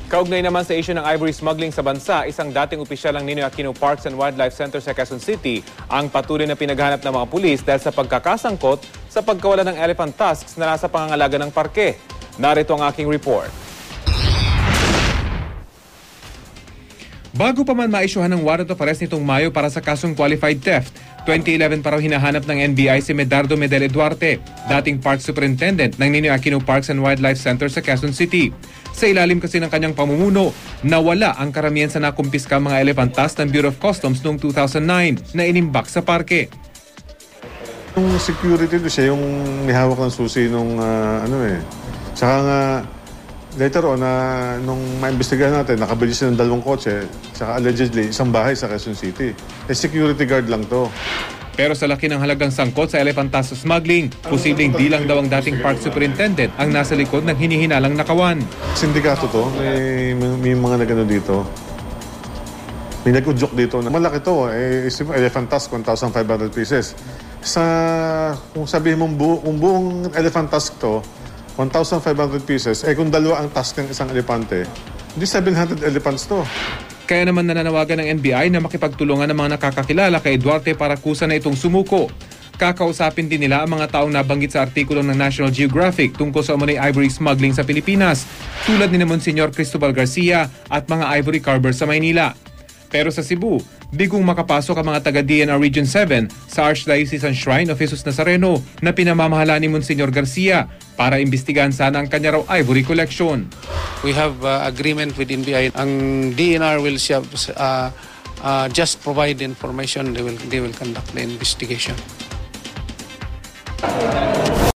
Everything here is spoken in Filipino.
Kaugnay naman sa issue ng ivory smuggling sa bansa, isang dating opisyal ng Ninoy Aquino Parks and Wildlife Center sa Quezon City ang patuloy na pinaghanap ng mga pulis dahil sa pagkakasangkot sa pagkawala ng elephant tusks na nasa pangangalaga ng parke. Narito ang aking report. Bago pa man maisyuhan ng warrant of arrest nitong Mayo para sa kasong qualified theft, 2011 pa raw hinahanap ng NBI si Medardo Medele Duarte, dating Park Superintendent ng Ninoy Aquino Parks and Wildlife Center sa Quezon City. Sa ilalim kasi ng kanyang pamumuno, nawala ang karamihan sa nakumpiska mga elephant tusks ng Bureau of Customs noong 2009 na inimbak sa parke. Yung security do siya yung nihawak ng susi nung Tsaka nga later on nung maimbestigahan natin, nakabili siya ng 2 kotse, tsaka allegedly isang bahay sa Quezon City. Security guard lang to. Pero sa laki ng halagang sangkot sa elephant tusk smuggling, posibleng di lang daw ang dating park superintendent ang nasa likod ng hinihinalang nakawan. Sindikato to, may mga nagano dito. May nag-udyok dito na malaki to, elephant tusk, 1,500 pieces. Kung sabihin mong kung buong elephant tusk to, 1,500 pieces, kung dalawa ang tusk ng isang elepante, hindi 700 elephants to. Kaya naman nananawagan ng NBI na makipagtulungan ng mga nakakakilala kay Duarte para kusa na itong sumuko. Kakausapin din nila ang mga taong nabanggit sa artikulo ng National Geographic tungkol sa umunay ivory smuggling sa Pilipinas, tulad ni Monsignor Cristobal Garcia at mga ivory carbers sa Maynila. Pero sa Cebu, bigong makapasok ang mga taga-DNR Region 7 sa Archdiocesan Shrine of Jesus Nazareno na pinamamahala ni Monsignor Garcia para imbestigahan sana ang kanya raw ivory collection. We have agreement with NBI. Ang DNR will just provide information. They will conduct the investigation.